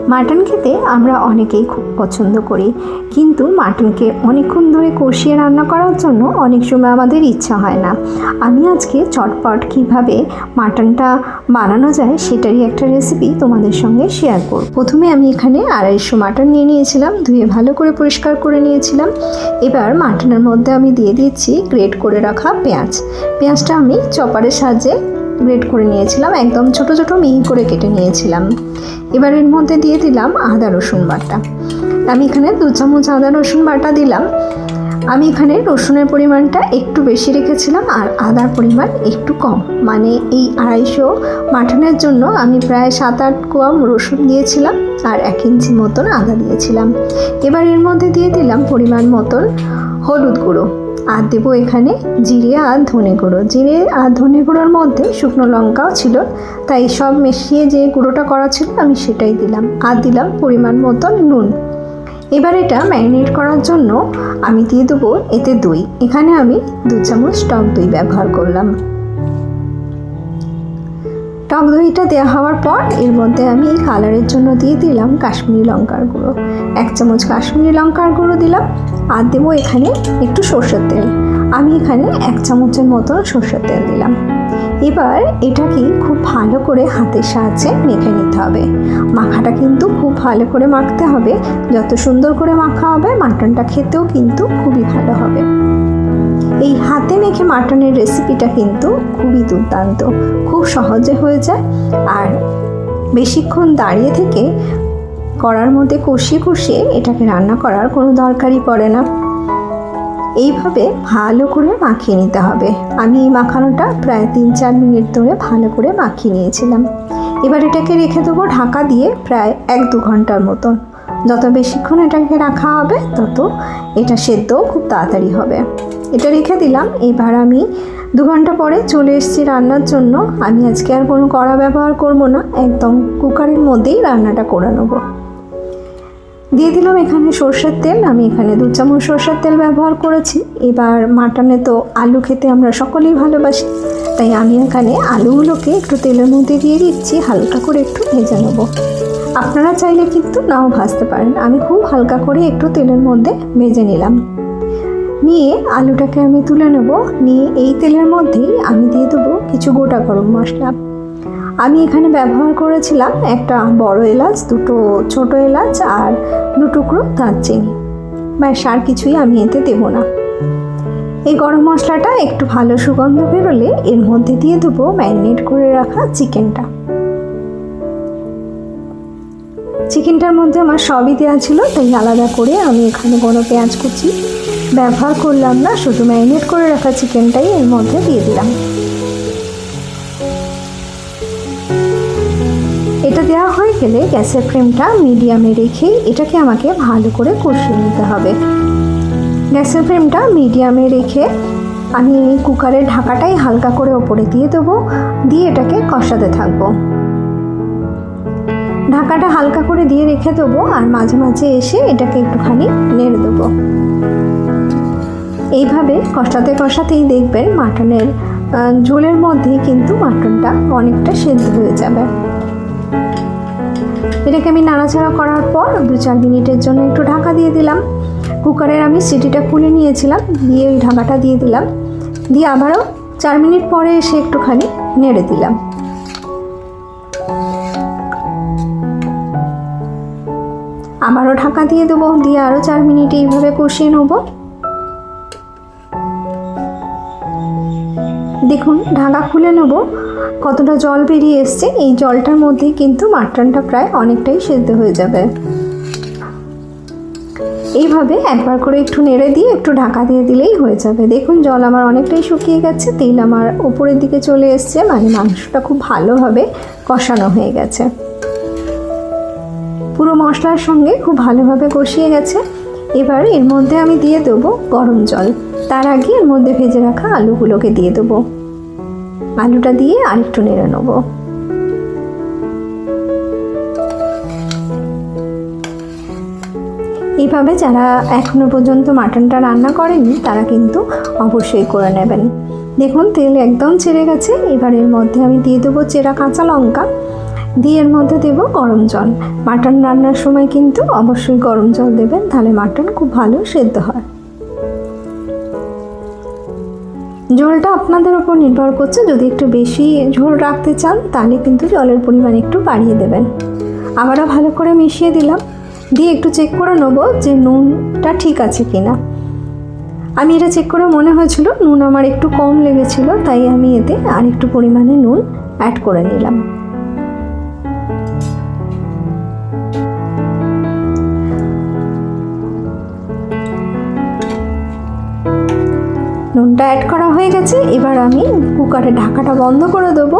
Mutton খেতে আমরা অনেকেই খুব পছন্দ করি, কিন্তু মাটনকে অনেকক্ষণ ধরে কষিয়ে রান্না করার জন্য অনেক সময় আমাদের ইচ্ছা হয় না। আমি আজকে চটপট কিভাবে মাটনটা বানানো যায় সেটারই একটা রেসিপি তোমাদের সঙ্গে শেয়ার করব। প্রথমে আমি এখানে 250 মাটন নিয়ে নিয়েছিলাম, ধুয়ে ভালো করে পরিষ্কার করে নিয়েছিলাম। এবার মাটনের মধ্যে আমি দিয়ে দিচ্ছি গ্রেট করে রাখা পেঁয়াজটা আমি চপারের সাহায্যে গ্রেট করে নিয়েছিলাম, একদম ছোট ছোট মিহি করে কেটে নিয়েছিলাম। এবার এর মধ্যে দিয়ে দিলাম আদা রসুন বাটা। আমি এখানে 2 চামচ আদা রসুন বাটা দিলাম। আমি এখানে রসুনের পরিমাণটা একটু বেশি রেখেছিলাম আর আদার পরিমাণ একটু কম, মানে এই 250 মাটনের জন্য আমি প্রায় 7-8 কোয়া রসুন দিয়েছিলাম আর 1 ইঞ্চি মতন আদা দিয়েছিলাম। এবার এর মধ্যে দিয়ে দিলাম পরিমাণ মতন হলুদ গুঁড়ো, আর দেবো এখানে জিরে আর ধনে গুঁড়ো। জিরে আর ধনে গুঁড়োর মধ্যে শুকনো লঙ্কাও ছিল, তাই সব মিশিয়ে যে গুঁড়োটা করা ছিল আমি সেটাই দিলাম, আর দিলাম পরিমাণ মতন নুন। এবার এটা ম্যারিনেট করার জন্য আমি দিয়ে দেবো এতে দই। এখানে আমি 2 চামচ টক দই ব্যবহার করলাম। টক দইটা দেওয়া হওয়ার পর এর মধ্যে আমি কালারের জন্য দিয়ে দিলাম কাশ্মীরি লঙ্কার গুঁড়ো, 1 চামচ কাশ্মীরি লঙ্কার গুঁড়ো দিলাম। আর দেবো এখানে একটু সরষের তেল, আমি এখানে 1 চামচের মতো সরষের তেল দিলাম। এবার এটাকে খুব ভালো করে হাতের সাহায্যে মেখে নিতে হবে। মাখাটা কিন্তু খুব ভালো করে মাখতে হবে, যত সুন্দর করে মাখা হবে মাটনটা খেতেও কিন্তু খুবই ভালো হবে। এই হাতে মেখে মাটনের রেসিপিটা কিন্তু খুবই দুর্দান্ত, খুব সহজে হয়ে যায়, আর বেশিক্ষণ দাঁড়িয়ে থেকে কড়ার মধ্যে কষিয়ে এটাকে রান্না করার কোনো দরকারই পড়ে না। এইভাবে ভালো করে মাখিয়ে নিতে হবে। আমি এই মাখানোটা প্রায় 3-4 মিনিট ধরে ভালো করে মাখিয়ে নিয়েছিলাম। এবার এটাকে রেখে দেবো ঢাকা দিয়ে প্রায় 1-2 ঘন্টার মতন। যত বেশিক্ষণ এটাকে রাখা হবে তত এটা সেদ্ধও খুব তাড়াতাড়ি হবে। এটা রেখে দিলাম। এবার আমি 2 ঘন্টা পরে চলে এসেছি রান্নার জন্য। আমি আজকে আর কোনো কড়া ব্যবহার করব না, একদম কুকারের মধ্যেই রান্নাটা করে নেব। দিয়ে দিলাম এখানে সরষের তেল, আমি এখানে 2 চামচ সরষের তেল ব্যবহার করেছি। এবার মাটনে তো আলু খেতে আমরা সকলেই ভালোবাসি, তাই আমি এখানে আলুগুলোকে একটু তেলের মধ্যে দিয়ে দিচ্ছি, হালকা করে একটু ভেজে নেব। আপনারা চাইলে কিন্তু নাও ভাজতে পারেন। আমি খুব হালকা করে একটু তেলের মধ্যে ভেজে নিলাম। নিয়ে আলুটাকে আমি তুলে নেব। নিয়ে এই তেলের মধ্যেই আমি দিয়ে দেবো কিছু গোটা গরম মশলা। আমি এখানে ব্যবহার করেছিলাম একটা বড় এলাচ, 2টো ছোটো এলাচ আর 2 টুকরো দারচিনি। ব্যাস, আর কিছুই আমি এতে দেবো না। এই গরম মশলাটা একটু ভালো সুগন্ধ বেরোলে এর মধ্যে দিয়ে দেবো ম্যারিনেট করে রাখা চিকেনটার মধ্যে আমার সবই দেওয়া ছিল, তাই আলাদা করে আমি এখানে কোনো পেঁয়াজ কুচি ব্যবহার করলাম না, শুধু ম্যারিনেট করে রাখা চিকেনটাই এর মধ্যে দিয়ে দিলাম। এটা দেওয়া হয়ে গেলে গ্যাসের ফ্লেমটা মিডিয়ামে রেখে এটাকে আমাকে ভালো করে কষিয়ে নিতে হবে। গ্যাসের ফ্লেমটা মিডিয়ামে রেখে আমি কুকারের ঢাকাটাই হালকা করে ওপরে দিয়ে দেবো, দিয়ে এটাকে কষাতে থাকবো। ঢাকাটা হালকা করে দিয়ে রেখে দেবো, আর মাঝে মাঝে এসে এটাকে একটুখানি নেড়ে দেবো। এইভাবে কষাতেই দেখবেন মাটনের ঝোলের মধ্যেই কিন্তু মাটনটা অনেকটা সেদ্ধ হয়ে যাবে। এটাকে আমি নাড়াচাড়া করার পর 2-4 মিনিটের জন্য একটু ঢাকা দিয়ে দিলাম। কুকারের আমি সিটিটা খুলে নিয়েছিলাম, দিয়ে ওই ঢাকাটা দিয়ে দিলাম, দিয়ে আবারও 4 মিনিট পরে এসে একটুখানি নেড়ে দিলাম। আবারও ঢাকা দিয়ে দেবো, দিয়ে আরও 4 মিনিট এইভাবে কষিয়ে নেব। দেখুন ঢাকা খুলে নেব, কতটা জল বেরিয়ে এসছে। এই জলটার মধ্যেই কিন্তু মাটনটা প্রায় অনেকটাই সেদ্ধ হয়ে যাবে। এইভাবে একবার করে একটু নেড়ে দিয়ে একটু ঢাকা দিয়ে দিলেই হয়ে যাবে। দেখুন জল আমার অনেকটাই শুকিয়ে গেছে, তেল আমার ওপরের দিকে চলে এসছে, মানে মাংসটা খুব ভালোভাবে কষানো হয়ে গেছে। পুরো মশলার সঙ্গে খুব ভালোভাবে কষিয়ে গেছে। এবার এর মধ্যে আমি দিয়ে দেবো গরম জল। তার আগে এর মধ্যে ভেজে রাখা আলুগুলোকে দিয়ে দেবো। আলুটা দিয়ে আরেকটু নেড়ে নেব। এইভাবে যারা এখনো পর্যন্ত মাটনটা রান্না করেনি তারা কিন্তু অবশ্যই করে নেবেন। দেখুন তেল একদম ছেড়ে গেছে। এবার এর মধ্যে আমি দিয়ে দেবো চেরা কাঁচা লঙ্কা, দিয়ে এর মধ্যে দেব গরম জল। মাটন রান্নার সময় কিন্তু অবশ্যই গরম জল দেবেন, তাহলে মাটন খুব ভালো সেদ্ধ হয়। ঝোলটা আপনাদের ওপর নির্ভর করছে, যদি একটু বেশি ঝোল রাখতে চান তাহলে কিন্তু জলের পরিমাণ একটু বাড়িয়ে দেবেন। আবারও ভালো করে মিশিয়ে দিলাম, দিয়ে একটু চেক করে নেব যে নুনটা ঠিক আছে কিনা। আমি এটা চেক করে মনে হয়েছিল নুন আমার একটু কম লেগেছিল, তাই আমি এতে আর একটু পরিমাণে নুন অ্যাড করে নিলাম। নুনটা অ্যাড করা হয়ে গেছে, এবার আমি কুকারের ঢাকাটা বন্ধ করে দেবো।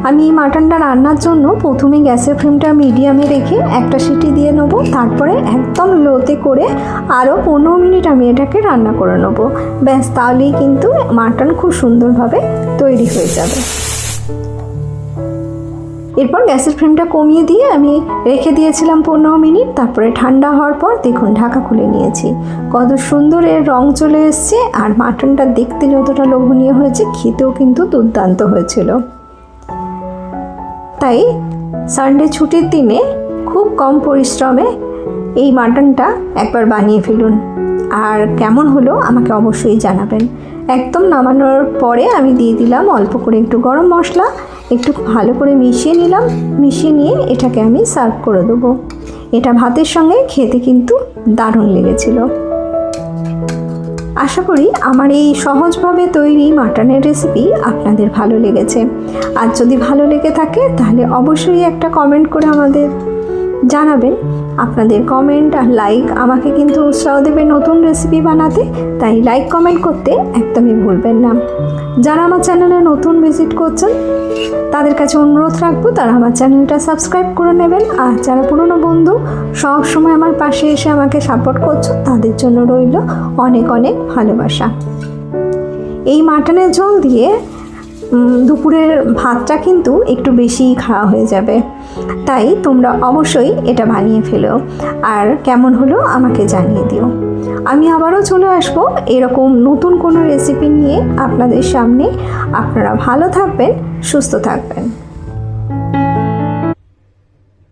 আমি মাটনটা রান্নার জন্য প্রথমে গ্যাসের ফ্লেমটা মিডিয়ামে রেখে একটা সিটি দিয়ে নেব, তারপরে একদম লোতে করে আরও 15 মিনিট আমি এটাকে রান্না করে নেব। ব্যাস, তাহলেই কিন্তু মাটন খুব সুন্দরভাবে তৈরি হয়ে যাবে। এরপর গ্যাসের ফ্লেমটা কমিয়ে দিয়ে আমি রেখে দিয়েছিলাম 15 মিনিট। তারপরে ঠান্ডা হওয়ার পর দেখুন ঢাকা খুলে নিয়েছি, কত সুন্দর এর রং চলে এসছে, আর মাটনটা দেখতে যতটা লোভনীয় হয়েছে খেতেও কিন্তু দুর্দান্ত হয়েছিল। তাই সানডে ছুটির দিনে খুব কম পরিশ্রমে এই মাটনটা একবার বানিয়ে ফেলুন, আর কেমন হলো আমাকে অবশ্যই জানাবেন। একদম নামানোর পরে আমি দিয়ে দিলাম অল্প করে একটু গরম মশলা, একটু ভালো করে মিশিয়ে নিলাম। মিশিয়ে নিয়ে এটাকে আমি সার্ভ করে দেবো। এটা ভাতের সঙ্গে খেতে কিন্তু দারুণ লেগেছিল। আশা করি আমার এই সহজভাবে তৈরি মাটনের রেসিপি আপনাদের ভালো লেগেছে। আর যদি ভালো লেগে থাকে তাহলে অবশ্যই একটা কমেন্ট করে আমাদের জানাবেন। আপনাদের কমেন্ট আর লাইক আমাকে কিন্তু উৎসাহ দেবে নতুন রেসিপি বানাতে, তাই লাইক কমেন্ট করতে একদমই ভুলবেন না। যারা আমার চ্যানেলে নতুন ভিজিট করছেন তাদের কাছে অনুরোধ রাখবো তারা আমার চ্যানেলটা সাবস্ক্রাইব করে নেবেন। আর যারা পুরনো বন্ধু সব সময় আমার পাশে এসে আমাকে সাপোর্ট করছো তাদের জন্য রইল অনেক অনেক ভালোবাসা। এই মাটনের ঝোল দিয়ে দুপুরের ভাতটা কিন্তু একটু বেশিই খাওয়া হয়ে যাবে, তাই তোমরা অবশ্যই এটা বানিয়ে ফেলো। আর কেমন হলো আমাকে জানিয়ে দিও। আমি আবারও চলে আসবো এরকম নতুন কোনো রেসিপি নিয়ে আপনাদের সামনে। আপনারা ভালো থাকবেন, সুস্থ থাকবেন।